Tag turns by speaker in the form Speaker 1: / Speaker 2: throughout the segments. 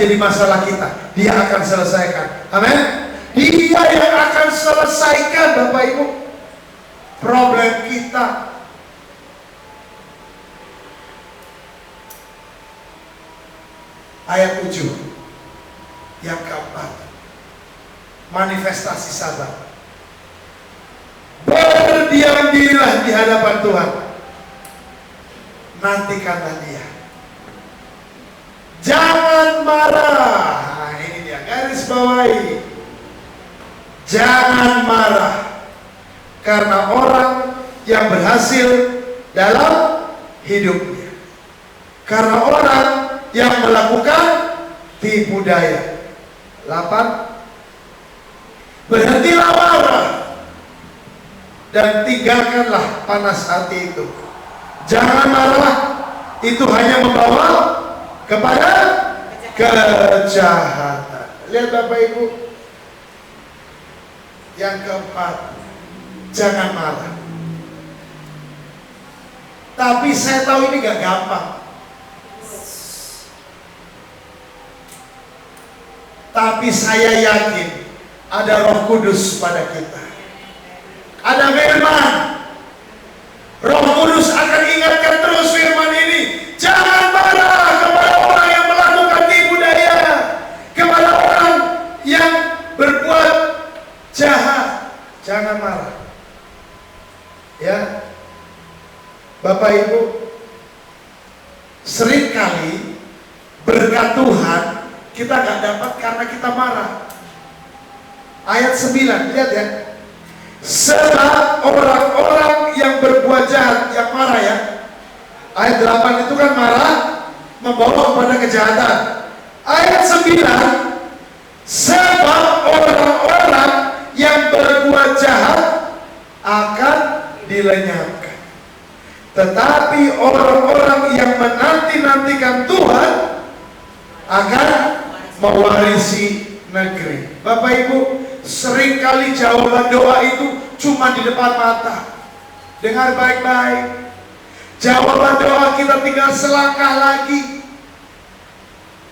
Speaker 1: jadi masalah kita, Dia akan selesaikan. Amin. Dia yang akan selesaikan, Bapak Ibu, problem kita. Ayat 7 yang keempat, manifestasi sabar. Berdiam dirilah di hadapan Tuhan, nantikanlah Dia. Jangan marah. Nah, ini dia, garis bawahi. Jangan marah karena orang yang berhasil dalam hidupnya, karena orang yang melakukan tipu daya. 8. Berhentilah marah dan tinggalkanlah panas hati itu. Jangan marah, itu hanya membawa kepada kejahatan. Lihat Bapak Ibu, yang keempat, jangan marah. Tapi saya tahu ini gak gampang. Tapi saya yakin ada Roh Kudus pada kita. Ada firman. Roh Kudus akan ingatkan terus firman ini. Jangan marah kepada orang yang melakukan tipu daya, kepada orang yang berbuat jahat. Jangan marah. Ya, Bapak Ibu, seringkali berkat Tuhan kita gak dapat karena kita marah. Ayat 9, lihat ya. Sebab orang-orang yang berbuat jahat, yang marah ya. Ayat 8 itu kan marah membawa kepada kejahatan. Ayat 9, sebab orang-orang yang berbuat jahat akan dilenyapkan, tetapi orang-orang yang menanti-nantikan Tuhan akan mewarisi negeri. Bapak Ibu, seringkali jawaban doa itu cuma di depan mata. Dengar baik-baik. Jawaban doa kita tinggal selangkah lagi.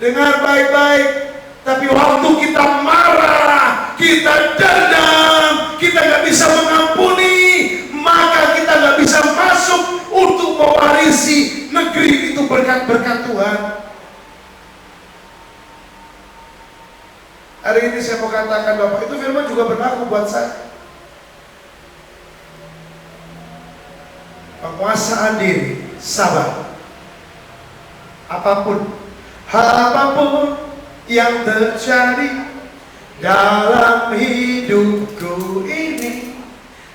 Speaker 1: Dengar baik-baik. Tapi waktu kita marah, kita dendam, kita gak bisa mengampuni, maka kita gak bisa masuk untuk mewarisi negeri itu berkat-berkat Tuhan. Hari ini saya mau katakan Bapak, itu firman juga berlaku buat saya. Penguasaan diri, sabar. Apapun, hal apapun yang terjadi dalam hidupku ini,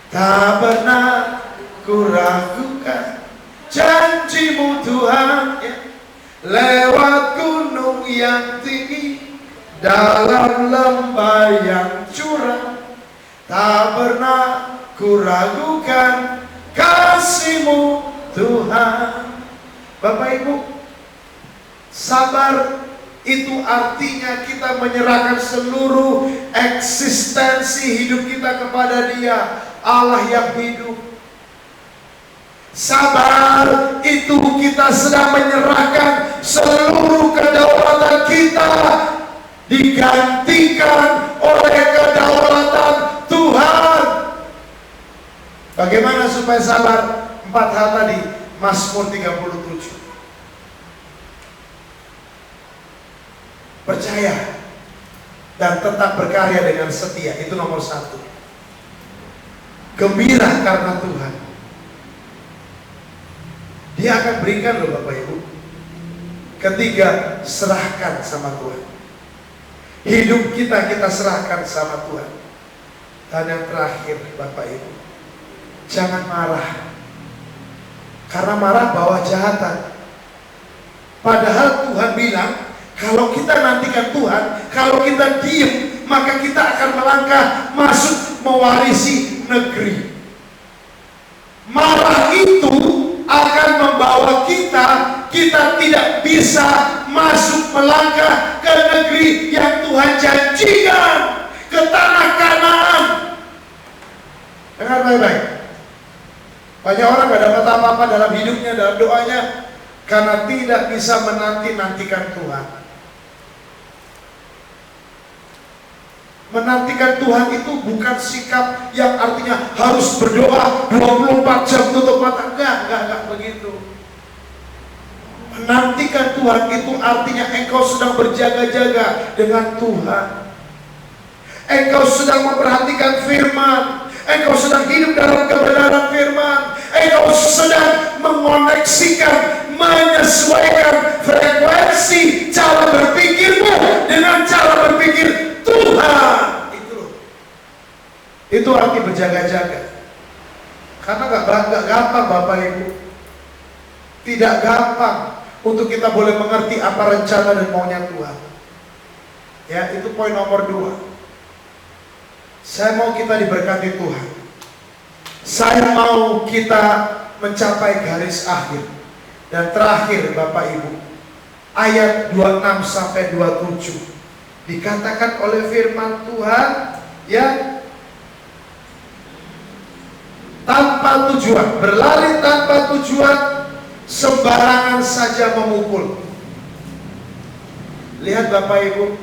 Speaker 1: tak pernah ku ragukan janji-Mu Tuhan, ya. Lewat gunung yang tinggi, dalam lembah yang curam, tak pernah ku ragukan kasih-Mu Tuhan. Bapak Ibu, sabar itu artinya kita menyerahkan seluruh eksistensi hidup kita kepada Dia, Allah yang hidup. Sabar itu kita sedang menyerahkan seluruh kedaulatan kita digantikan oleh kedaulatan Tuhan. Bagaimana supaya sabar? 4 hal tadi, Mazmur 37. Percaya dan tetap berkarya dengan setia, itu nomor 1. Gembira karena Tuhan. Dia akan berikan loh Bapak Ibu. Ketiga, serahkan sama Tuhan. Hidup kita serahkan sama Tuhan. Dan yang terakhir Bapak Ibu, jangan marah. Karena marah bawa kejahatan. Padahal Tuhan bilang, kalau kita nantikan Tuhan, kalau kita diem, maka kita akan melangkah masuk mewarisi negeri. Marah itu akan membawa kita tidak bisa masuk melangkah ke negeri yang Tuhan janjikan, ke tanah Kanaan. Dengar baik-baik. Banyak orang gak dapat apa-apa dalam hidupnya, dalam doanya, karena tidak bisa menanti-nantikan Tuhan. Menantikan Tuhan itu bukan sikap yang artinya harus berdoa 24 jam tutup mata. Enggak begitu. Menantikan Tuhan itu artinya engkau sedang berjaga-jaga dengan Tuhan. Engkau sedang memperhatikan firman. Engkau sedang hidup dalam kebenaran firman. Engkau sedang mengoneksikan, menyesuaikan frekuensi cara berpikirmu dengan cara berpikir Tuhan. Itu arti berjaga-jaga. Karena gak gampang Bapak Ibu. Tidak gampang untuk kita boleh mengerti apa rencana dan maunya Tuhan. Ya, itu poin nomor 2. Saya mau kita diberkati Tuhan. Saya mau kita mencapai garis akhir. Dan terakhir Bapak Ibu, ayat 26 sampai 27 dikatakan oleh firman Tuhan, ya, tanpa tujuan, berlari tanpa tujuan, sembarangan saja memukul. Lihat Bapak Ibu,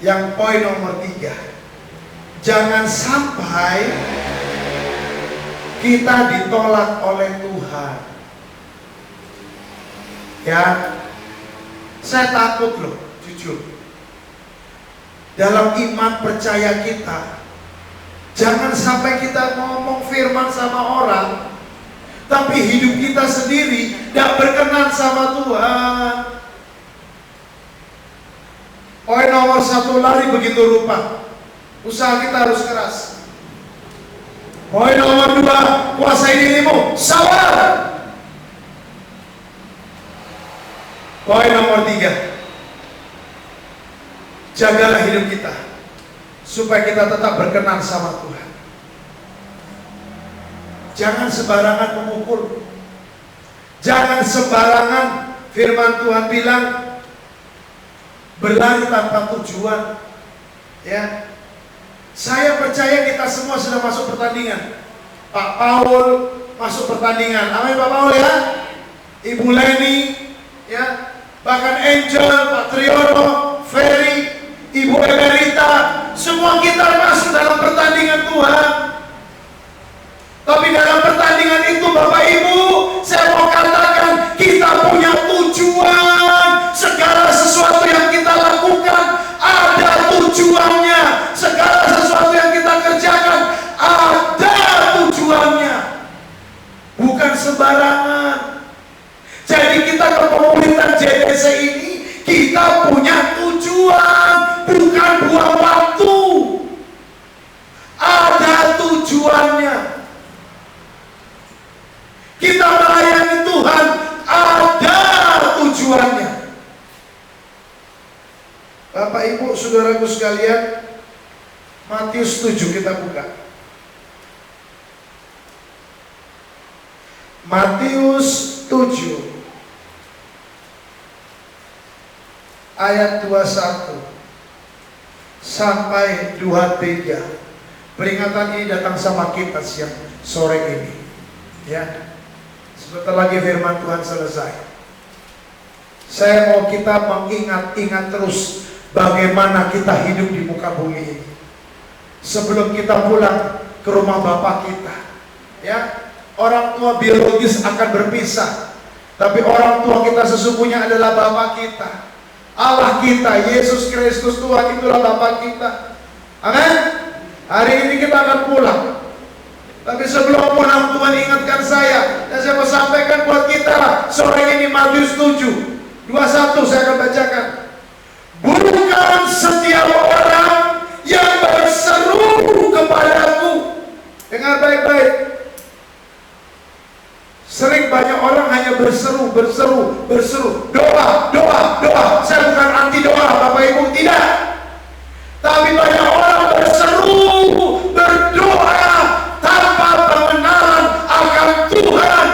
Speaker 1: yang poin nomor 3, jangan sampai kita ditolak oleh Tuhan. Ya, saya takut loh, jujur. Dalam iman percaya kita, jangan sampai kita ngomong firman sama orang, tapi hidup kita sendiri tidak berkenan sama Tuhan. Poin nomor 1, lari begitu rupa. Usaha kita harus keras. Poin nomor 2, kuasai dirimu, sabar. Poin nomor 3, jagalah hidup kita supaya kita tetap berkenan sama Tuhan. Jangan sembarangan memukul. Jangan sembarangan, firman Tuhan bilang, berlari tanpa tujuan. Ya, saya percaya kita semua sudah masuk pertandingan. Pak Paul masuk pertandingan. Amin Pak Paul ya. Ibu Leni, ya, bahkan Angel, Pak Triyono, Ferry, Ibu Emerita, semua kita masuk dalam pertandingan Tuhan. Tapi dalam pertandingan itu Bapak Ibu, saya mau katakan kita punya tujuan. Segala sesuatu yang kita lakukan ada tujuannya. Segala sesuatu yang kita kerjakan ada tujuannya, bukan sembarangan. Jadi kita ke komunitas JDC ini, kita punya tujuan, bukan buang waktu. Ada tujuannya. Kita melayani Tuhan, ada tujuannya. Bapak Ibu saudaraku sekalian, Matius 7 kita buka. Matius 7 ayat 21 sampai 23. Peringatan ini datang sama kita siang sore ini. Ya, sebentar lagi firman Tuhan selesai. Saya mau kita mengingat-ingat terus bagaimana kita hidup di muka bumi ini sebelum kita pulang ke rumah Bapa kita. Ya, orang tua biologis akan berpisah, tapi orang tua kita sesungguhnya adalah Bapa kita. Allah kita, Yesus Kristus Tuhan, itulah Bapa kita. Amin. Hari ini kita akan pulang. Tapi sebelum pulang, Tuhan ingatkan saya, dan saya mau sampaikan buat kita sore ini Matius 7 21 saya akan bacakan. Bukan setiap orang yang berseru kepadaku. Dengar baik-baik. Sering banyak orang hanya berseru. Doa. Saya bukan anti doa, Bapak Ibu, tidak. Tapi banyak orang berseru, berdoa tanpa pengenalan akan Tuhan.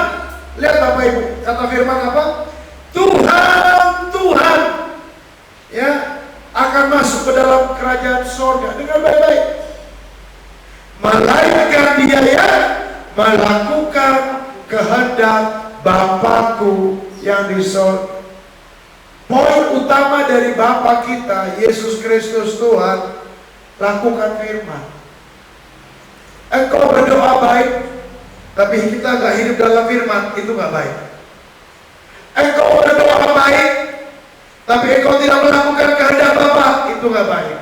Speaker 1: Lihat Bapak Ibu, kata firman apa? Tuhan, ya, akan masuk ke dalam kerajaan sorga. Dengar baik-baik. Melainkan dia ya melakukan kehendak Bapakku yang di sorga. Poin utama dari Bapa kita, Yesus Kristus Tuhan, lakukan firman. Engkau berdoa baik, tapi kita gak hidup dalam firman, itu gak baik. Engkau berdoa baik, tapi engkau tidak melakukan kehendak Bapa, itu gak baik.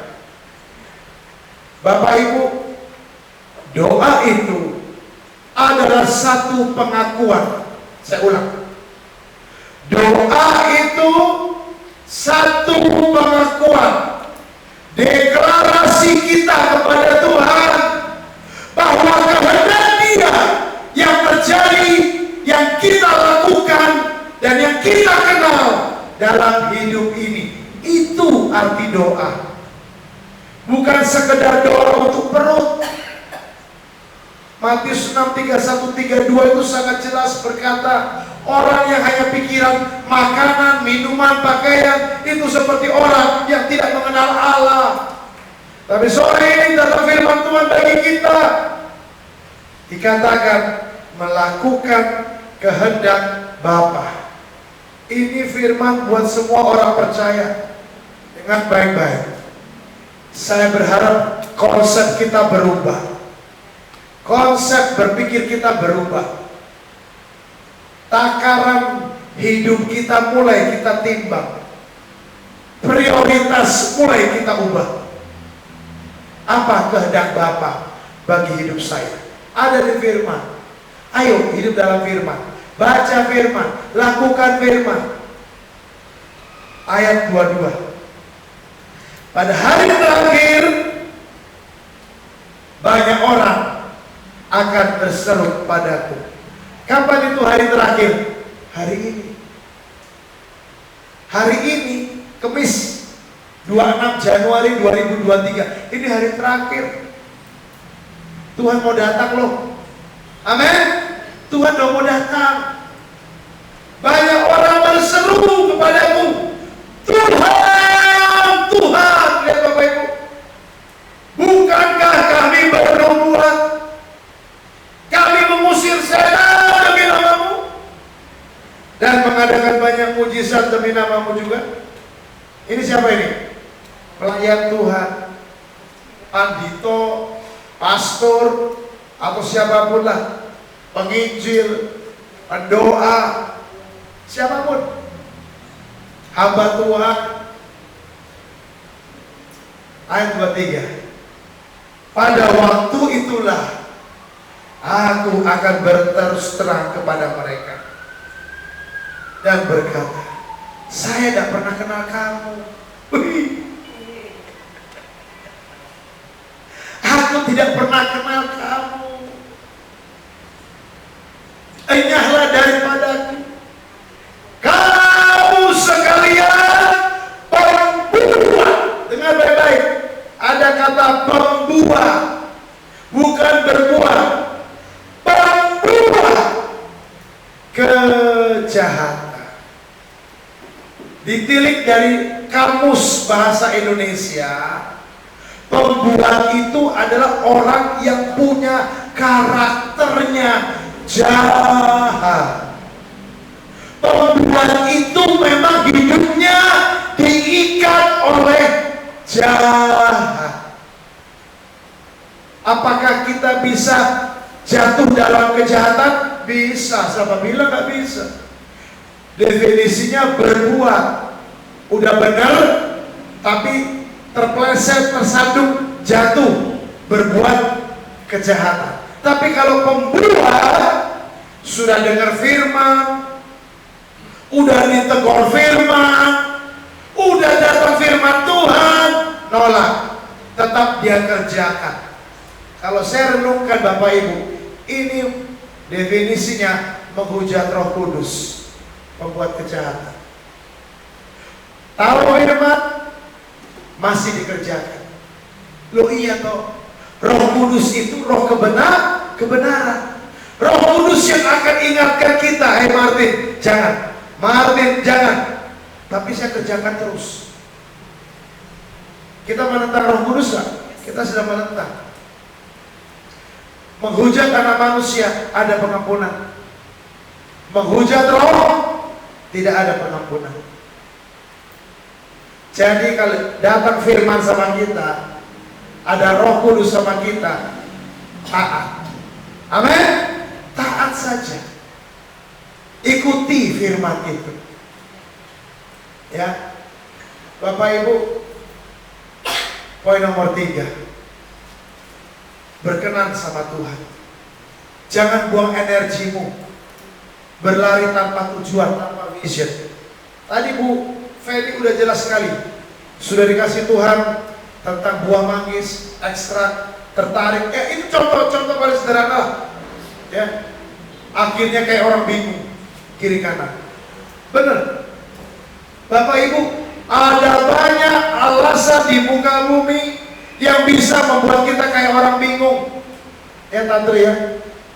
Speaker 1: Bapak Ibu, doa itu adalah satu pengakuan. Saya ulang. Doa itu satu pengakuan, deklarasi kita kepada Tuhan bahwa kehendak Dia yang terjadi, yang kita lakukan, dan yang kita kenal dalam hidup ini. Itu arti doa. Bukan sekedar doa untuk perut. Matius 6, 31, 32 itu sangat jelas berkata, orang yang hanya pikiran makanan, minuman, pakaian, itu seperti orang yang tidak mengenal Allah. Tapi sore ini dalam firman Tuhan bagi kita dikatakan melakukan kehendak Bapa. Ini firman buat semua orang percaya. Dengan baik-baik. Saya berharap konsep kita berubah. Konsep berpikir kita berubah. Takaran hidup kita mulai kita timbang. Prioritas mulai kita ubah. Apa kehendak Bapa bagi hidup saya? Ada di firman. Ayo hidup dalam firman. Baca firman, lakukan firman. Ayat 22. Pada hari terakhir banyak orang akan berseru padaku. Kapan itu hari terakhir? Hari ini. Hari ini, Kamis 26 Januari 2023. Ini hari terakhir. Tuhan mau datang loh. Amin. Tuhan mau datang. Banyak orang berseru kepadaku, Tuhan, Tuhan. Lihat Bapak Ibu, bukankah kami bernubuat, kami mengusir setan demi nama-Mu, dan mengadakan banyak mujizat demi nama-Mu juga? Ini siapa ini? Pelayan Tuhan, pandito, pastor, atau siapapun lah, penginjil, pendoa, siapapun, hamba Tuhan. Ayat 23. Pada waktu itulah aku akan berterus terang kepada mereka dan berkata, saya tidak pernah kenal kamu. Aku tidak pernah kenal kamu. Enyahlah daripadaku, kamu sekalian pembuat. Dengar baik-baik, ada kata pembuat, bukan berbuat. Pembuat kejahatan. Ditilik dari kamus bahasa Indonesia, pembuat itu adalah orang yang punya karakternya jahat. Pembuat itu memang hidupnya diikat oleh jahat. Apakah kita bisa jatuh dalam kejahatan? Bisa. Siapa bilang nggak bisa? Definisinya berbuat, udah benar, tapi terpleset, tersandung, jatuh, berbuat kejahatan. Tapi kalau pembuat sudah dengar firman, udah ditegur firman, udah datang firman Tuhan, nolak, tetap dia kerjakan. Kalau saya renungkan Bapak Ibu, ini definisinya menghujat Roh Kudus, membuat kejahatan. Tahu firman, masih dikerjakan. Loh iya toh, Roh Kudus itu roh kebenaran. Roh Kudus yang akan ingatkan kita, Martin, jangan. Martin, jangan. Tapi saya kerjakan terus. Kita menentang Roh Kudus gak? Kita sedang menentang. Menghujat anak manusia, ada pengampunan. Menghujat roh, tidak ada pengampunan. Jadi kalau datang firman sama kita, ada Roh Kudus sama kita, taat. Amin. Taat saja. Ikuti firman itu. Ya. Bapak Ibu, poin nomor 3. Berkenan sama Tuhan. Jangan buang energimu berlari tanpa tujuan, tanpa vision. Tadi Bu Feli udah jelas sekali, sudah dikasih Tuhan tentang buah manggis, ekstrak, tertarik. Itu contoh-contoh paling sederhana. Ya, akhirnya kayak orang bingung kiri kanan. Bener, Bapak Ibu, ada banyak alasan di muka bumi yang bisa membuat kita kayak orang bingung. Ya Tante ya,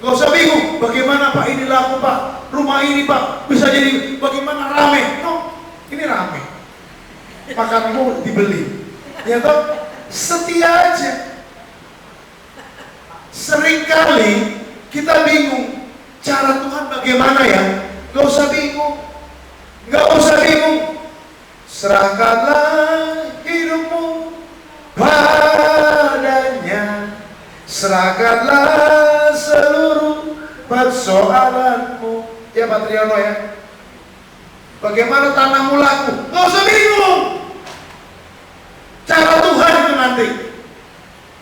Speaker 1: gak usah bingung. Bagaimana Pak ini laku Pak? Rumah ini Pak bisa jadi bagaimana rame? No, ini rame. Makanmu dibeli. Ya toh, setia aja. Seringkali kita bingung. Cara Tuhan bagaimana ya? Gak usah bingung. Gak usah bingung. Serahkanlah hidupmu padanya. Serahkanlah seluruh persoalanmu. Ya Pak Triyono ya. Bagaimana tanahmu laku? Gak usah bingung. Cara Tuhan itu nanti.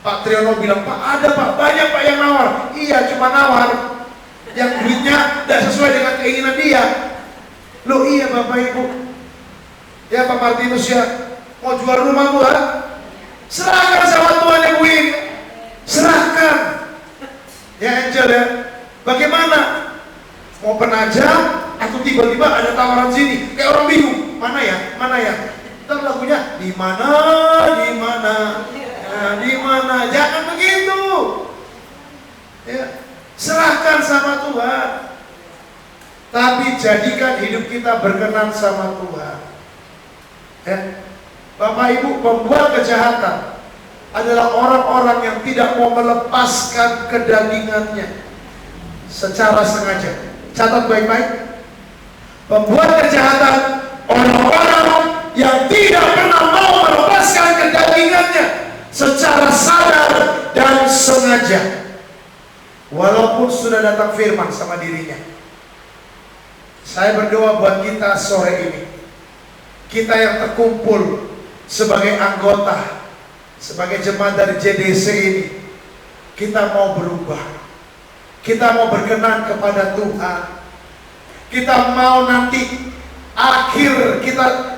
Speaker 1: Pak Triyono bilang, Pak ada Pak, banyak Pak yang nawar. Iya cuma nawar. Yang duitnya tidak sesuai dengan keinginan dia. Loh iya Bapak Ibu. Ya Pak Martinus ya, mau jual rumahmu ha? Serahkan sama Tuhan yang win. Serahkan. Ya Angel ya. Bagaimana? Mau penajam atau tiba-tiba ada tawaran sini, kayak orang bingung. Mana ya? Mana ya? Ntar lagunya di mana? Di mana? Nah, di mana? Jangan begitu. Ya. Serahkan sama Tuhan. Tapi jadikan hidup kita berkenan sama Tuhan. Ya. Bapak Ibu, pembuat kejahatan adalah orang-orang yang tidak mau melepaskan kedagingannya secara sengaja. Catat baik-baik. Pembuat kejahatan orang-orang yang tidak pernah mau melepaskan kedagingannya secara sadar dan sengaja. Walaupun sudah datang firman sama dirinya. Saya berdoa buat kita sore ini. Kita yang terkumpul sebagai anggota, sebagai jemaat dari JDC ini, kita mau berubah. Kita mau berkenan kepada Tuhan. Kita mau nanti akhir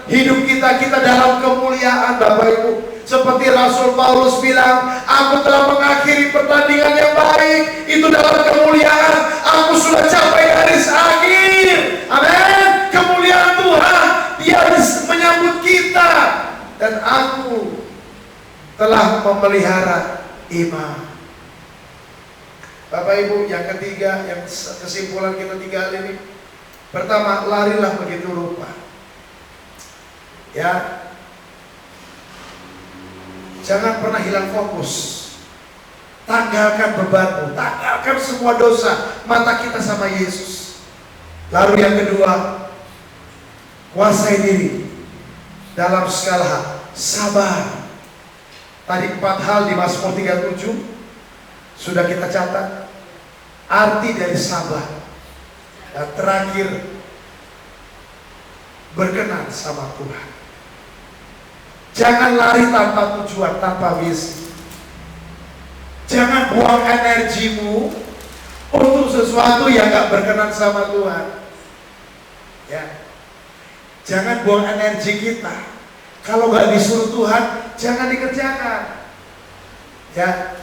Speaker 1: hidup kita dalam kemuliaan Bapak Ibu. Seperti Rasul Paulus bilang, aku telah mengakhiri pertandingan yang baik itu dalam kemuliaan. Aku sudah capai garis akhir. Amin. Kemuliaan Tuhan, Dia menyambut kita. Dan aku telah memelihara iman. Bapak Ibu, yang ketiga, yang kesimpulan kita 3 hal ini. Pertama, larilah begitu rupa. Ya. Jangan pernah hilang fokus. Tanggalkan bebanmu, tanggalkan semua dosa. Mata kita sama Yesus. Lalu yang kedua, kuasai diri dalam segala hal. Sabar. Tadi 4 hal di Mazmur 37 sudah kita catat. Arti dari sabar. Dan terakhir, berkenan sama Tuhan. Jangan lari tanpa tujuan, tanpa visi. Jangan buang energimu untuk sesuatu yang gak berkenan sama Tuhan. Ya. Jangan buang energi kita. Kalau gak disuruh Tuhan, jangan dikerjakan. Ya.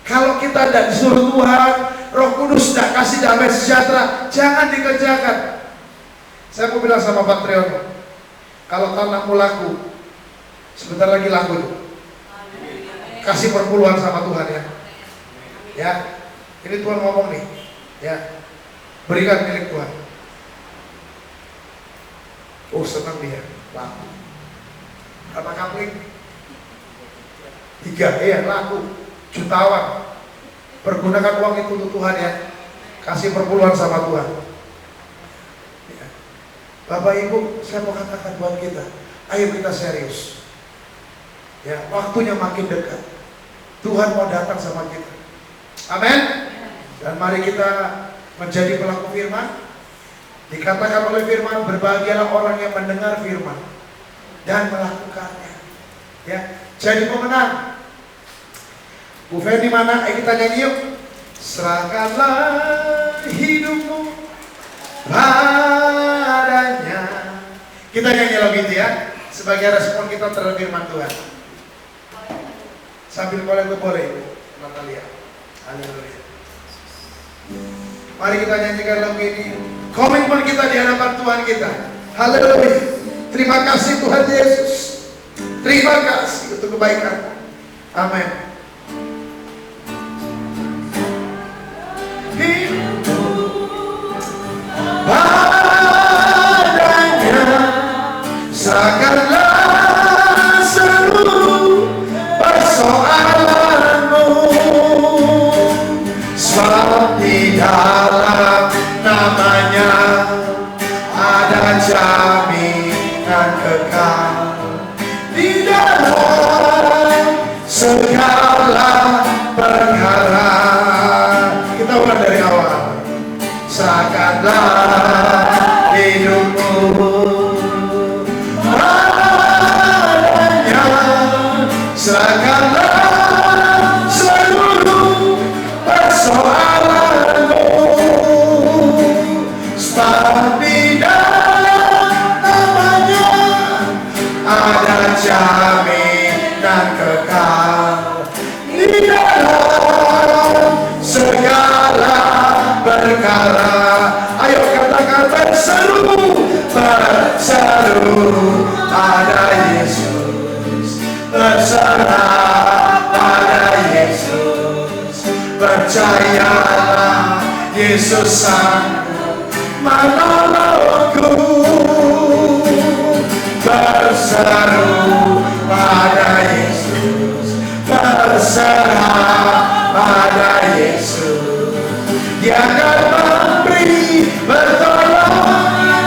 Speaker 1: Kalau kita tidak disuruh Tuhan, Roh Kudus tidak kasih damai sejahtera, jangan dikerjakan. Saya mau bilang sama Pak Triyono, kalau tanahmu laku, sebentar lagi laku. Kasih perpuluhan sama Tuhan ya. Ya, ini Tuhan ngomong nih. Ya, berikan milik Tuhan. Oh senang dia, laku. Berapa kapling? 3, iya laku. Jutawan. Pergunakan uang itu untuk Tuhan ya. Kasih perpuluhan sama Tuhan ya. Bapak Ibu, saya mau katakan buat kita, ayo kita serius ya. Waktunya makin dekat. Tuhan mau datang sama kita. Amin. Dan mari kita menjadi pelaku firman. Dikatakan oleh firman, berbahagialah orang yang mendengar firman dan melakukannya. Ya, jadi pemenang. Bu Fendi mana? Ayo kita nyanyi yuk. Serahkanlah hidupmu padanya. Kita nyanyi lagu itu ya, sebagai respon kita terhadap firman Tuhan. Sambil boleh Ibu Natalia. Haleluya. Mari kita nyanyikan lagu ini. Komitmen kita di hadapan Tuhan kita. Haleluya. Terima kasih Tuhan Yesus. Terima kasih untuk kebaikan. Amin. Padanya serahkanlah seluruh persoalanmu, sebab di dalam namanya ada jaminan kekal. Di dalam segala perkara. Kita ulang dari awal. Serahkanlah hidupmu padanya, serahkanlah seluruh persoalanmu, sebab di dalam namanya ada jaminan kekal. Di dalam segala perkara. Ayo katakan berseru, berseru pada Yesus, berserah pada Yesus, percayalah Yesus sanggup menolongku. Berseru pada Yesus, berserah pada Yesus. Dia akan memberi pertolongan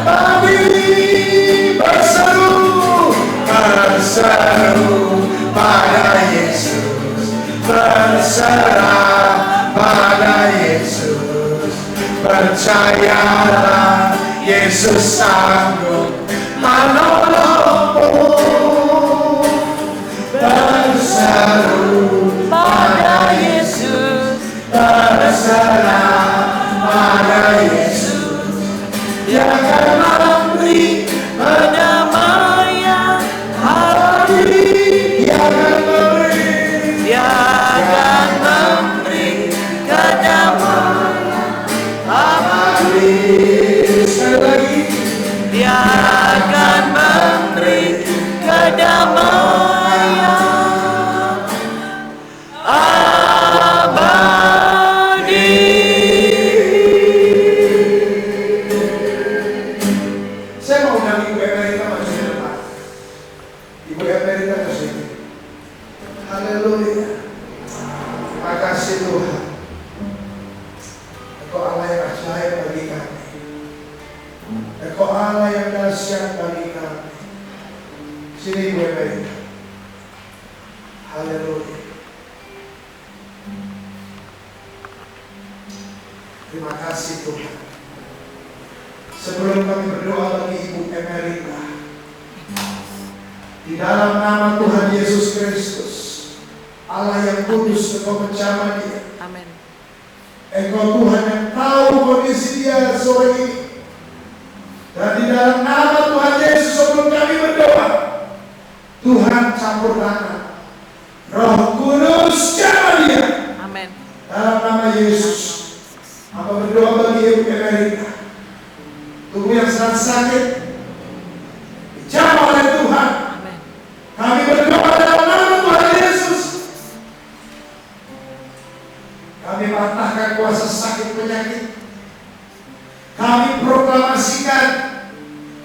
Speaker 1: bagi. Berseru, berseru pada Yesus, berserah pada Yesus. Percayalah Yesus sanggup menolongmu. Berseru pada Yesus, berserah pada Yesus. Dia akan memberi pendamaian hati. Dia akan memberi, Dia akan memberi kedamaian hati. Sekali lagi, Dia akan memberi kedamaian abadi. Saya mau undang Ibu Emerita masuk ke depan. Ibu Emerita ke sini. Haleluya. Terima kasih Tuhan. Engkau Allah yang ajaib bagi kami. Engkau Allah yang dahsyat bagi kami. Sini Ibu Emerita. Haleluya. Terima kasih Tuhan. Sebelum kami berdoa bagi Ibu Emerita, di dalam nama Tuhan Yesus Kristus, Allah yang kudus, Engkau menjamah dia.
Speaker 2: Amin.
Speaker 1: Engkau Tuhan yang tahu kondisi dia sore ini. Dan di dalam nama Tuhan Yesus, sebelum kami berdoa, Tuhan campur tangan. Roh Kudus jamah dia.
Speaker 2: Amin.
Speaker 1: Dalam nama Yesus. Apa berdoa bagi Ibu Emerita, tubuh yang sedang sakit dijamah oleh Tuhan.
Speaker 2: Amin.
Speaker 1: Kami berdoa dalam nama Tuhan Yesus. Kami patahkan kuasa sakit penyakit. Kami proklamasikan,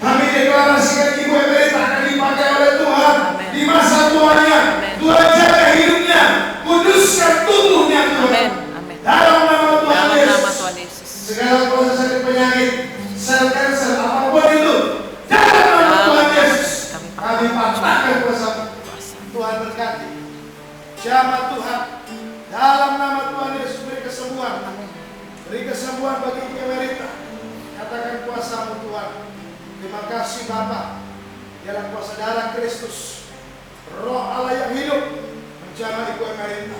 Speaker 1: kami deklarasikan Ibu Emerita akan dipakai oleh Tuhan.
Speaker 2: Amin.
Speaker 1: Di masa tuanya.
Speaker 2: Amin.
Speaker 1: Tuhan jaga hidupnya, kuduskan tubuhnya Tuhan.
Speaker 2: Amin. Amin.
Speaker 1: Dalam nama Tuhan
Speaker 2: Dalam
Speaker 1: Yesus.
Speaker 2: nama Tuhan Yesus.
Speaker 1: Segala kuasa sakit penyakit, sel kanker, apapun itu, Jamah Tuhan, dalam nama Tuhan Yesus beri kesembuhan. Beri kesembuhan bagi Ibu Emerita. Katakan kuasa-Mu Tuhan. Terima kasih Bapa. Dalam kuasa darah Kristus, Roh Allah yang hidup menjamah Ibu Emerita.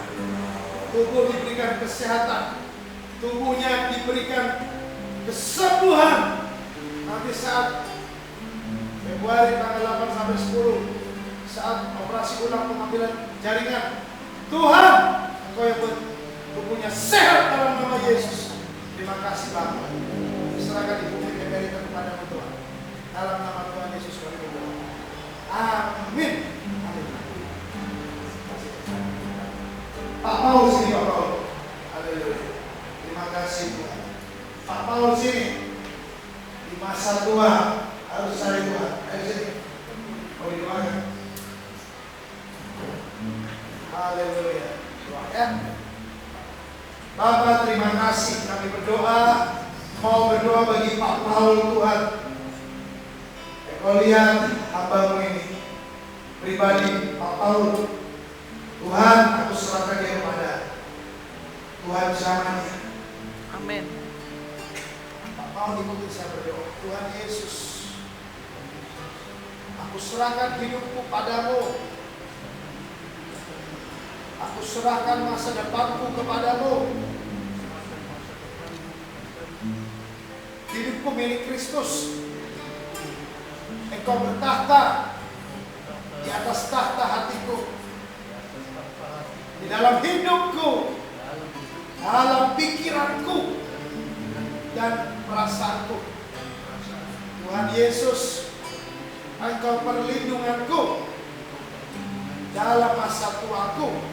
Speaker 1: Tubuh diberikan kesehatan, tubuhnya diberikan kesembuhan. Nanti saat Februari tanggal 8 sampai 10, saat operasi ulang pengambilan jaringan, Tuhan, Engkau yang buat tubuhnya sehat dalam nama Yesus. Terima kasih Bapa. Serahkan Ibu Emerita kepada Tuhan. Dalam nama Tuhan Yesus kami berdoa. Amin. Pak Paul sini, Pak Paul. Haleluya. Terima kasih Tuhan. Pak Paul sini. Di masa tua harus cari Tuhan. Ayo sini. Mau didoakan. Haleluya. Doa ya. Bapak terima kasih, kami berdoa, mau berdoa bagi Pak Paul Tuhan. Kau lihat hamba-Mu ini pribadi, Pak Paul. Tuhan, aku serahkan dia kepada Tuhan zamannya.
Speaker 2: Amin.
Speaker 1: Pak Paul ikuti saya berdoa. Tuhan Yesus, aku serahkan hidupku padamu. Aku serahkan masa depanku kepadamu. Hidupku milik Kristus. Engkau bertahta di atas tahta hatiku, di dalam hidupku, dalam pikiranku dan perasaanku. Tuhan Yesus, Engkau perlindunganku dalam masa tuaku.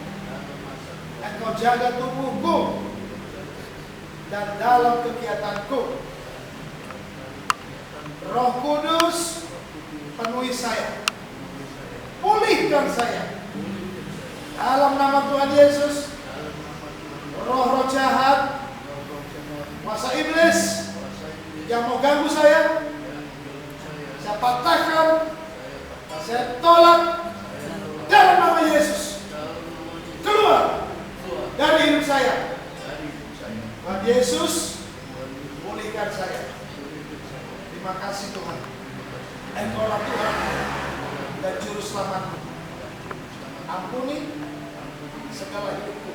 Speaker 1: Engkau jaga tubuhku dan dalam kegiatanku. Roh Kudus penuhi saya, pulihkan saya dalam nama Tuhan Yesus. Roh-roh jahat, kuasa iblis yang mau ganggu saya patahkan, saya tolak dalam nama Yesus. Keluar dari hidup saya. Tuhan Yesus, pulihkan saya. Terima kasih Tuhan. Engkaulah Tuhan dan Juru Selamatku. Ampuni segala hidupku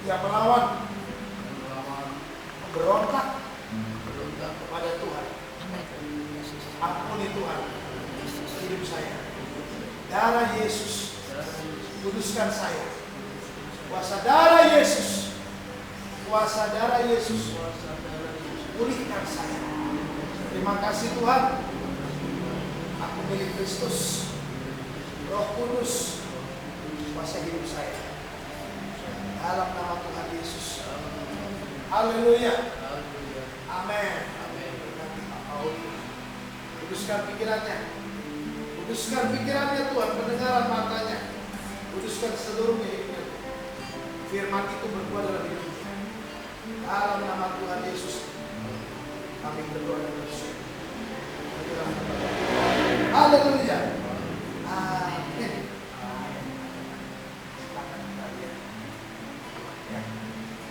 Speaker 1: yang melawan, berontak kepada Tuhan. Ampuni Tuhan hidup saya. Darah Yesus, kuduskan saya. Kuasa darah Yesus, kuasa darah Yesus, pulihkan saya. Terima kasih Tuhan. Aku milik Kristus. Roh Kudus, kuasa hidup saya. Dalam nama Tuhan Yesus. Haleluya. Amin. Kuduskan pikirannya. Kuduskan pikirannya Tuhan, pendengaran matanya. Kuduskan seluruh hidupnya. Firman itu berbuah dalam hidupnya. Dalam nama Tuhan Yesus kami berdoa dan bersyukur. Haleluya. Amin.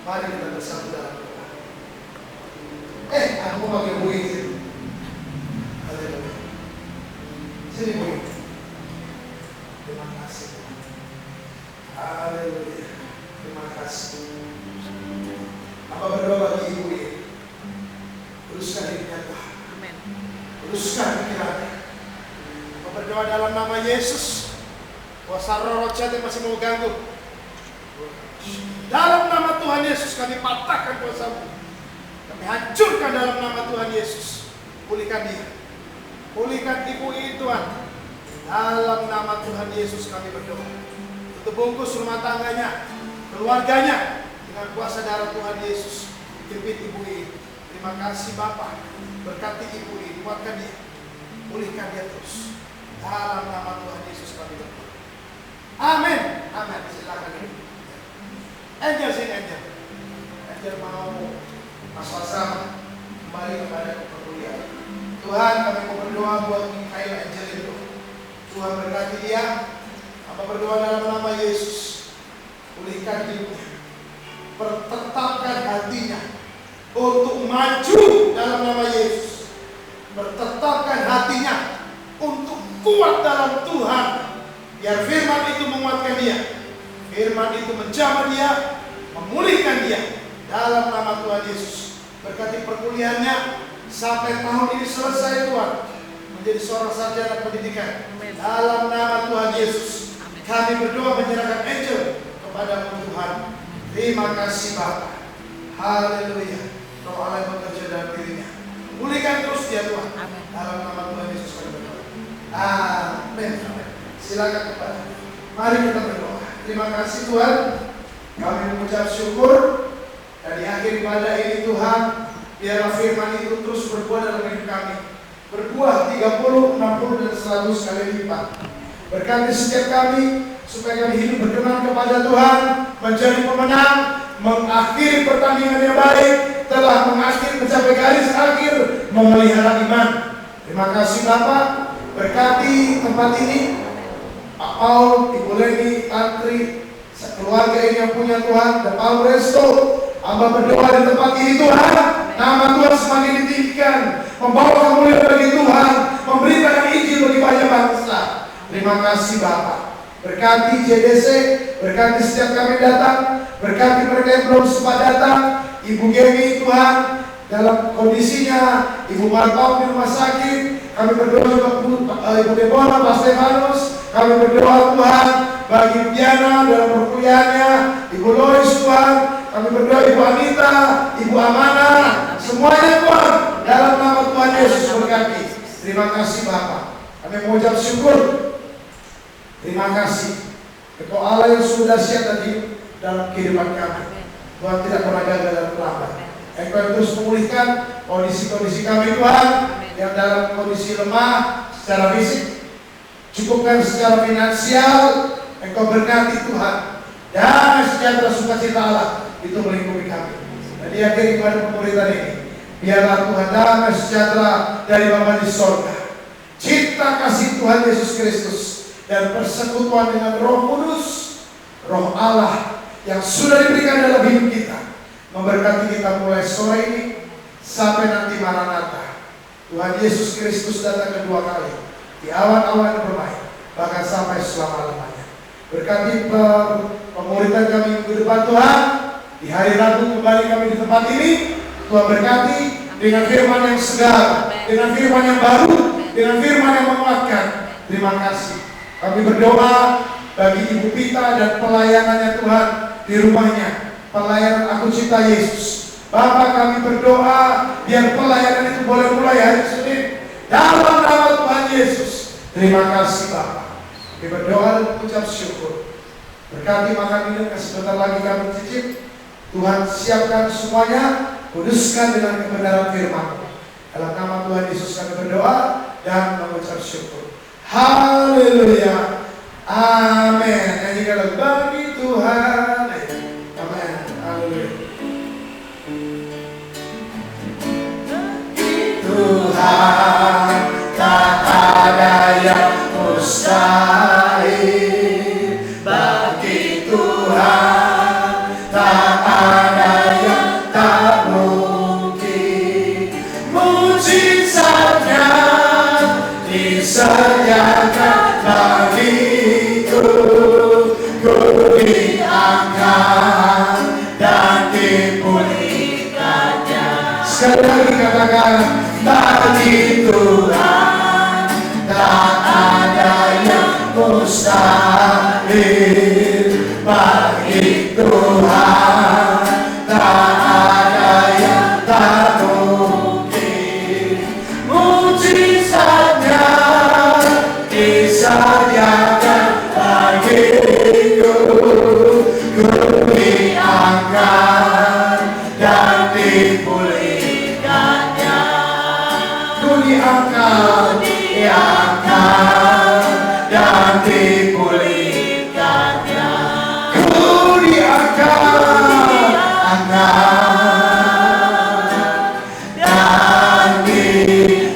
Speaker 1: Mari kita bersatu dalam doa. Aku pakai bui. Haleluya. Sini bui. Terima kasih. Haleluya. Terima kasih. Apa berdoa bagi ibu ini? Kuduskan hidupnya Tuhan.
Speaker 2: Amin.
Speaker 1: Kuduskan pikirannya. Apa berdoa dalam nama Yesus. Kuasa roh jahat yang masih mau ganggu. Dalam nama Tuhan Yesus kami patahkan kuasa-Mu. Kami hancurkan dalam nama Tuhan Yesus. Pulihkan dia. Pulihkan ibu ini Tuhan. Dalam nama Tuhan Yesus kami berdoa. Untuk bungkus rumah tangganya, keluarganya dengan kuasa darah Tuhan Yesus. Jepit ibu ini. Terima kasih Bapak. Berkati ibu ini, kuatkan dia. Pulihkan dia terus. Dalam nama Tuhan Yesus kami berdoa. Amin. Amin. Silakan. Angel sini Angel. Angel mau sama kembali kepada kepedulian. Tuhan, kami mau berdoa buat Mikael Angel itu. Tuhan berkati dia. Apa berdoa dalam nama Yesus. pulihkan hidupnya, pertetapkan hatinya untuk maju dalam nama Yesus, bertetapkan hatinya untuk kuat dalam Tuhan, biar firman itu menguatkan dia, firman itu menjamah dia, memulihkan dia dalam nama Tuhan Yesus. Berkati perkuliahannya sampai tahun ini selesai Tuhan, menjadi seorang sarjana pendidikan. Dalam nama Tuhan Yesus, kami berdoa menyerahkan angel kepada Tuhan. Terima kasih Bapa. Haleluya. Roh Allah bekerja dalam dirinya. Pulihkan terus dia Tuhan. Dalam nama Tuhan Yesus kami berdoa. Amin. Silakan kepada. Mari kita berdoa. Terima kasih Tuhan. Kami mengucap syukur. Dan di akhir ibadah ini Tuhan, biarlah firman itu terus berbuah dalam hidup kami. Berbuah 30, 60 dan 100 kali lipat. Berkati setiap kami supaya kami hidup berkenan kepada Tuhan, menjadi pemenang, mengakhiri pertandingan yang baik, telah mengakhiri mencapai garis akhir, memelihara iman. Terima kasih Bapak. Berkati tempat ini, Pak Paul, Ibu Leni, Tantri, keluarga ini yang punya Tuhan, dan Paul Resto. Hamba berdoa di tempat ini Tuhan, nama Tuhan semakin ditinggikan, membawa kemuliaan bagi Tuhan, memberitakan Injil bagi banyak bangsa. Terima kasih Bapak. Berkati JDC, berkati setiap kami datang, berkati mereka yang belum sempat datang. Ibu Gemi Tuhan dalam kondisinya, Ibu Markop di rumah sakit. Kami berdoa juga Ibu Deborah, Pak Stefanus. Kami berdoa Tuhan bagi Diana dalam perkuliahannya, Ibu Lois Tuhan. Kami berdoa Ibu Anita, Ibu Amana, semuanya Tuhan dalam nama Tuhan Yesus berkati. Terima kasih Bapak. Kami mengucap syukur. Terima kasih. Engkau Allah yang sudah dahsyat tadi dalam kehidupan kami. Tuhan tidak pernah gagal dan terlambat. Engkau yang terus memulihkan kondisi-kondisi kami Tuhan, yang dalam kondisi lemah secara fisik, cukupkan secara finansial. Engkau berkati Tuhan. Dan sejahtera sukacita Allah itu melingkupi kami. Dan di akhir ibadah pemuritan ini, biarlah Tuhan damai sejahtera dari Bapa di sorga, cinta kasih Tuhan Yesus Kristus, dan persekutuan dengan Roh Kudus, Roh Allah yang sudah diberikan dalam hidup kita, memberkati kita mulai sore ini sampai nanti Maranatha. Tuhan Yesus Kristus datang kedua kali di awan-awan yang bermain, bahkan sampai selama-lamanya. Berkati pemuritan kami minggu depan Tuhan. Di hari Rabu kembali kami di tempat ini. Tuhan berkati dengan firman yang segar, dengan firman yang baru, dengan firman yang menguatkan. Terima kasih. Kami berdoa bagi Ibu Pita dan pelayanannya Tuhan di rumahnya, pelayanan Aku Cinta Yesus. Bapak, kami berdoa biar pelayanan itu boleh mulai hari Senin dalam nama Tuhan Yesus. Terima kasih Bapak. Kami berdoa dan mengucap syukur. Berkati makan minum yang sebentar lagi kami cicip. Tuhan siapkan semuanya, kuduskan dengan kebenaran firman. Dalam nama Tuhan Yesus kami berdoa dan mengucap syukur. Haleluya. Amin. Nyanyikan lagu bagi Tuhan. Amin. Haleluya. Tuhan, tak ada yang mustahil. Bagi Tuhan, tak ada yang tak mungkin. Mujizatnya disediakan bagiku. Ku diangkat dan dipulihkannya. Sekali lagi katakan, bagi Tuhan tak ada yang mustahil. Bagi Tuhan tak ada yang tak mungkin. Mujizatnya disediakan bagiku. Ku diangkat dan dipulihkannya. Ku diangkat dan dipulihkannya. Ku diangkat dan dipulihkannya.